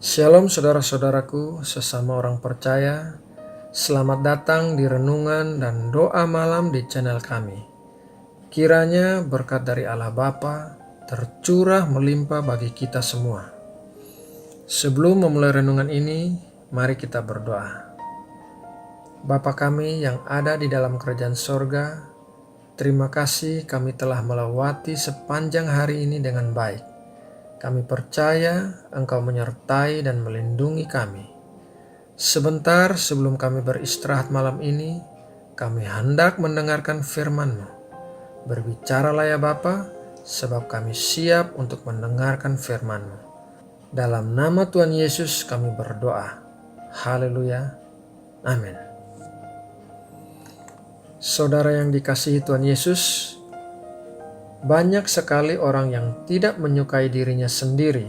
Shalom saudara-saudaraku, sesama orang percaya. Selamat datang di renungan dan doa malam di channel kami. Kiranya berkat dari Allah Bapa tercurah melimpah bagi kita semua. Sebelum memulai renungan ini, mari kita berdoa. Bapa kami yang ada di dalam kerajaan sorga, terima kasih kami telah melewati sepanjang hari ini dengan baik. Kami percaya Engkau menyertai dan melindungi kami. Sebentar sebelum kami beristirahat malam ini, kami hendak mendengarkan firman-Mu. Berbicaralah ya Bapa, sebab kami siap untuk mendengarkan firman-Mu. Dalam nama Tuhan Yesus kami berdoa. Haleluya. Amin. Saudara yang dikasihi Tuhan Yesus, banyak sekali orang yang tidak menyukai dirinya sendiri,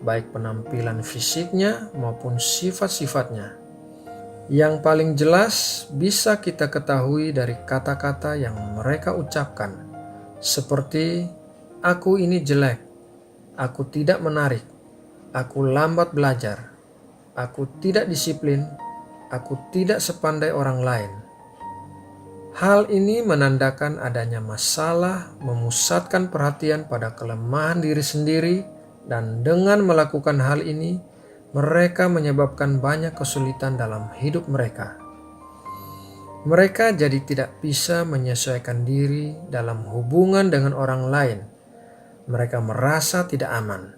baik penampilan fisiknya maupun sifat-sifatnya. Yang paling jelas bisa kita ketahui dari kata-kata yang mereka ucapkan, seperti "aku ini jelek", "aku tidak menarik", "aku lambat belajar", "aku tidak disiplin", "aku tidak sepandai orang lain". Hal ini menandakan adanya masalah, memusatkan perhatian pada kelemahan diri sendiri, dan dengan melakukan hal ini, mereka menyebabkan banyak kesulitan dalam hidup mereka. Mereka jadi tidak bisa menyesuaikan diri dalam hubungan dengan orang lain. Mereka merasa tidak aman.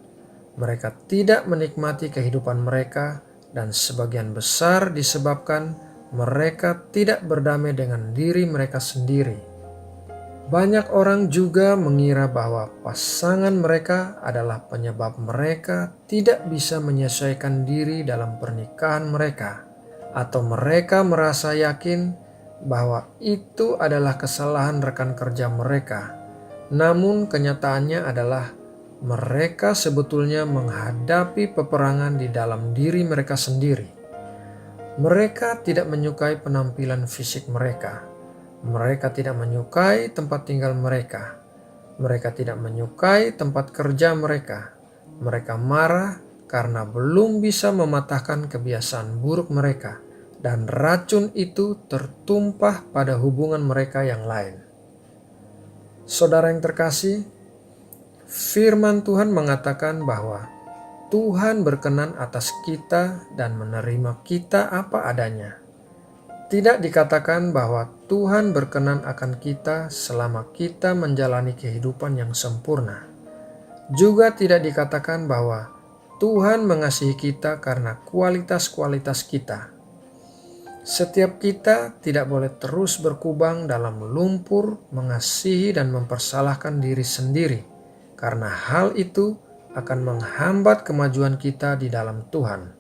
Mereka tidak menikmati kehidupan mereka, dan sebagian besar disebabkan mereka tidak berdamai dengan diri mereka sendiri. Banyak orang juga mengira bahwa pasangan mereka adalah penyebab mereka tidak bisa menyesuaikan diri dalam pernikahan mereka, atau mereka merasa yakin bahwa itu adalah kesalahan rekan kerja mereka. Namun kenyataannya adalah mereka sebetulnya menghadapi peperangan di dalam diri mereka sendiri. Mereka tidak menyukai penampilan fisik mereka. Mereka tidak menyukai tempat tinggal mereka. Mereka tidak menyukai tempat kerja mereka. Mereka marah karena belum bisa mematahkan kebiasaan buruk mereka, dan racun itu tertumpah pada hubungan mereka yang lain. Saudara yang terkasih, firman Tuhan mengatakan bahwa Tuhan berkenan atas kita dan menerima kita apa adanya. Tidak dikatakan bahwa Tuhan berkenan akan kita selama kita menjalani kehidupan yang sempurna. Juga tidak dikatakan bahwa Tuhan mengasihi kita karena kualitas-kualitas kita. Setiap kita tidak boleh terus berkubang dalam lumpur, mengasihi dan mempersalahkan diri sendiri, karena hal itu akan menghambat kemajuan kita di dalam Tuhan.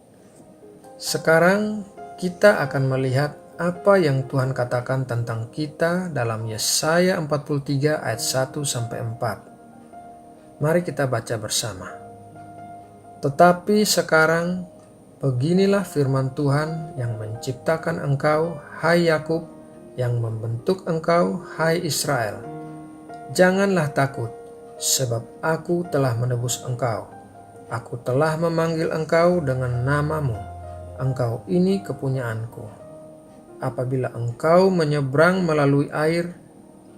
Sekarang kita akan melihat apa yang Tuhan katakan tentang kita dalam Yesaya 43 ayat 1-4. Mari kita baca bersama. Tetapi sekarang beginilah firman Tuhan yang menciptakan engkau, hai Yakub, yang membentuk engkau, hai Israel. Janganlah takut, sebab aku telah menebus engkau. Aku telah memanggil engkau dengan namamu. Engkau ini kepunyaanku. Apabila engkau menyeberang melalui air,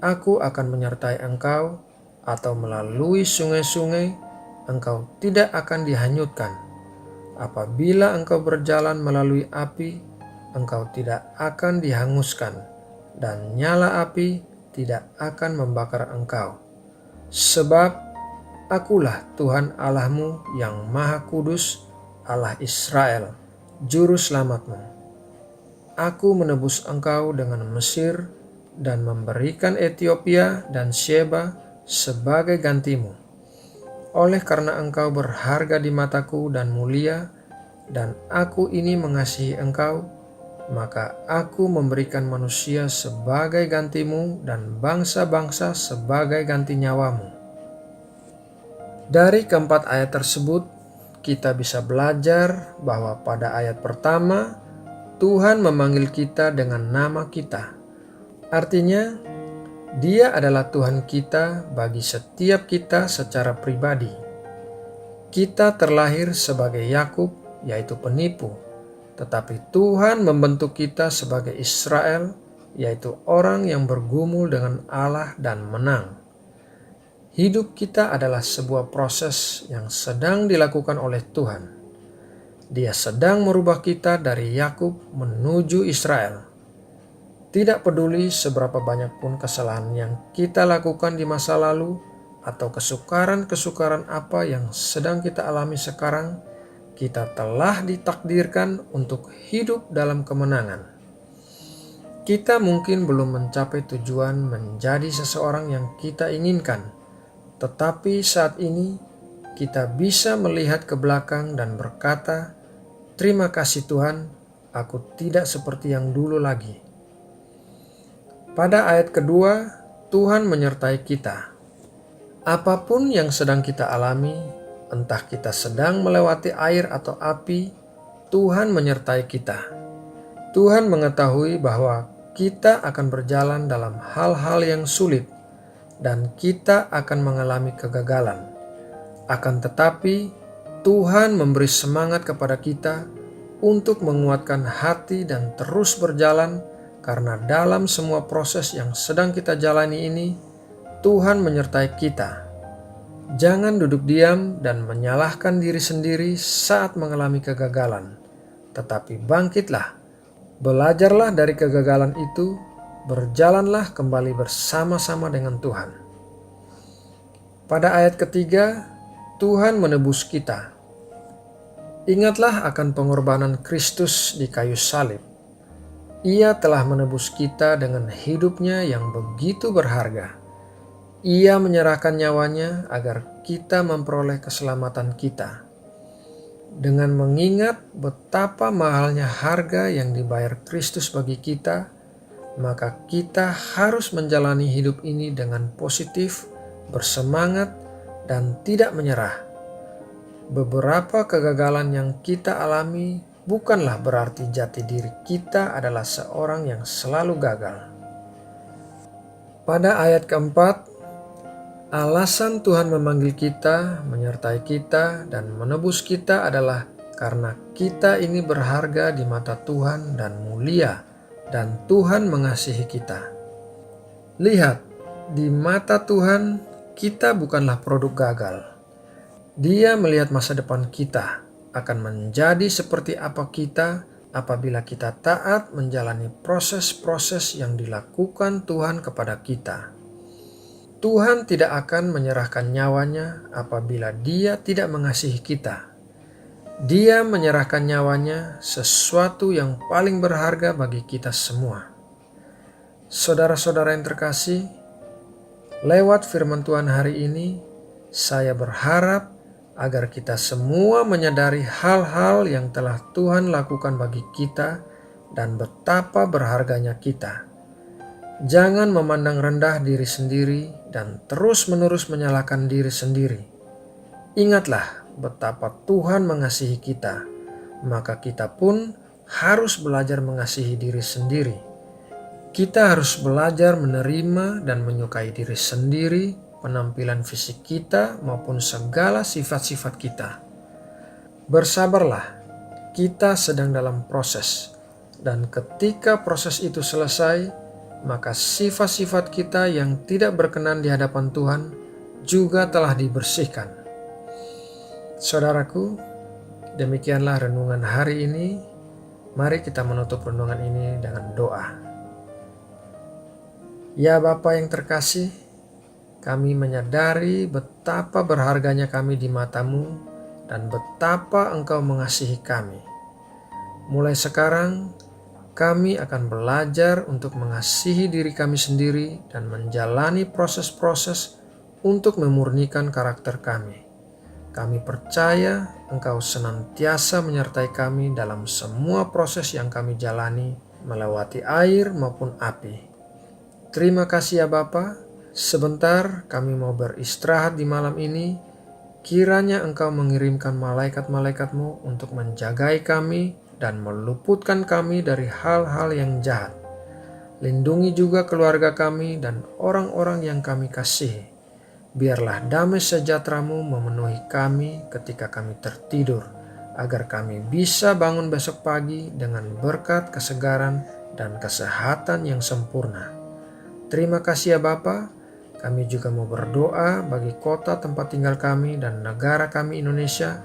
aku akan menyertai engkau, atau melalui sungai-sungai, engkau tidak akan dihanyutkan. Apabila engkau berjalan melalui api, engkau tidak akan dihanguskan, dan nyala api tidak akan membakar engkau. Sebab akulah Tuhan Allahmu yang Maha Kudus, Allah Israel, Juru Selamatmu. Aku menebus engkau dengan Mesir dan memberikan Etiopia dan Sheba sebagai gantimu. Oleh karena engkau berharga di mataku dan mulia, dan aku ini mengasihi engkau, maka aku memberikan manusia sebagai gantimu dan bangsa-bangsa sebagai ganti nyawamu. Dari keempat ayat tersebut, kita bisa belajar bahwa pada ayat pertama, Tuhan memanggil kita dengan nama kita. Artinya, Dia adalah Tuhan kita bagi setiap kita secara pribadi. Kita terlahir sebagai Yakub yaitu penipu. Tetapi Tuhan membentuk kita sebagai Israel, yaitu orang yang bergumul dengan Allah dan menang. Hidup kita adalah sebuah proses yang sedang dilakukan oleh Tuhan. Dia sedang merubah kita dari Yakub menuju Israel. Tidak peduli seberapa banyak pun kesalahan yang kita lakukan di masa lalu atau kesukaran-kesukaran apa yang sedang kita alami sekarang, kita telah ditakdirkan untuk hidup dalam kemenangan. Kita mungkin belum mencapai tujuan menjadi seseorang yang kita inginkan, tetapi saat ini kita bisa melihat ke belakang dan berkata, "Terima kasih Tuhan, aku tidak seperti yang dulu lagi." Pada ayat kedua, Tuhan menyertai kita. Apapun yang sedang kita alami, entah kita sedang melewati air atau api, Tuhan menyertai kita. Tuhan mengetahui bahwa kita akan berjalan dalam hal-hal yang sulit dan kita akan mengalami kegagalan. Akan tetapi, Tuhan memberi semangat kepada kita untuk menguatkan hati dan terus berjalan, karena dalam semua proses yang sedang kita jalani ini, Tuhan menyertai kita. Jangan duduk diam dan menyalahkan diri sendiri saat mengalami kegagalan, tetapi bangkitlah, belajarlah dari kegagalan itu, berjalanlah kembali bersama-sama dengan Tuhan. Pada ayat ketiga, Tuhan menebus kita. Ingatlah akan pengorbanan Kristus di kayu salib. Ia telah menebus kita dengan hidupnya yang begitu berharga. Ia menyerahkan nyawanya agar kita memperoleh keselamatan kita. Dengan mengingat betapa mahalnya harga yang dibayar Kristus bagi kita, maka kita harus menjalani hidup ini dengan positif, bersemangat, dan tidak menyerah. Beberapa kegagalan yang kita alami bukanlah berarti jati diri kita adalah seorang yang selalu gagal. Pada ayat keempat, alasan Tuhan memanggil kita, menyertai kita, dan menebus kita adalah karena kita ini berharga di mata Tuhan dan mulia, dan Tuhan mengasihi kita. Lihat, di mata Tuhan kita bukanlah produk gagal. Dia melihat masa depan kita akan menjadi seperti apa kita apabila kita taat menjalani proses-proses yang dilakukan Tuhan kepada kita. Tuhan tidak akan menyerahkan nyawanya apabila Dia tidak mengasihi kita. Dia menyerahkan nyawanya, sesuatu yang paling berharga bagi kita semua. Saudara-saudara yang terkasih, lewat firman Tuhan hari ini, saya berharap agar kita semua menyadari hal-hal yang telah Tuhan lakukan bagi kita dan betapa berharganya kita. Jangan memandang rendah diri sendiri dan terus-menerus menyalahkan diri sendiri. Ingatlah betapa Tuhan mengasihi kita, maka kita pun harus belajar mengasihi diri sendiri. Kita harus belajar menerima dan menyukai diri sendiri, penampilan fisik kita maupun segala sifat-sifat kita. Bersabarlah, kita sedang dalam proses, dan ketika proses itu selesai, maka sifat-sifat kita yang tidak berkenan di hadapan Tuhan juga telah dibersihkan. Saudaraku, demikianlah renungan hari ini. Mari kita menutup renungan ini dengan doa. Ya Bapa yang terkasih, kami menyadari betapa berharganya kami di mata-Mu dan betapa Engkau mengasihi kami. Mulai sekarang, kami akan belajar untuk mengasihi diri kami sendiri dan menjalani proses-proses untuk memurnikan karakter kami. Kami percaya Engkau senantiasa menyertai kami dalam semua proses yang kami jalani, melewati air maupun api. Terima kasih ya Bapa. Sebentar kami mau beristirahat di malam ini. Kiranya Engkau mengirimkan malaikat-malaikat-Mu untuk menjagai kami dan meluputkan kami dari hal-hal yang jahat. Lindungi juga keluarga kami dan orang-orang yang kami kasihi. Biarlah damai sejahtera-Mu memenuhi kami ketika kami tertidur, agar kami bisa bangun besok pagi dengan berkat kesegaran dan kesehatan yang sempurna. Terima kasih ya Bapa. Kami juga mau berdoa bagi kota tempat tinggal kami dan negara kami Indonesia.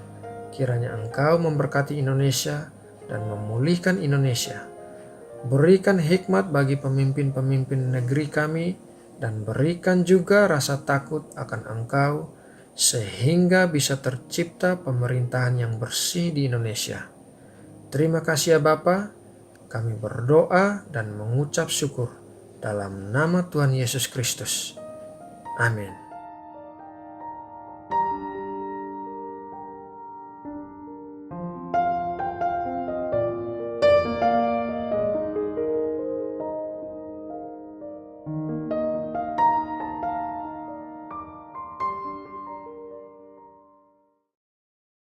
Kiranya Engkau memberkati Indonesia dan memulihkan Indonesia. Berikan hikmat bagi pemimpin-pemimpin negeri kami dan berikan juga rasa takut akan Engkau sehingga bisa tercipta pemerintahan yang bersih di Indonesia. Terima kasih ya Bapa. Kami berdoa dan mengucap syukur dalam nama Tuhan Yesus Kristus. Amin.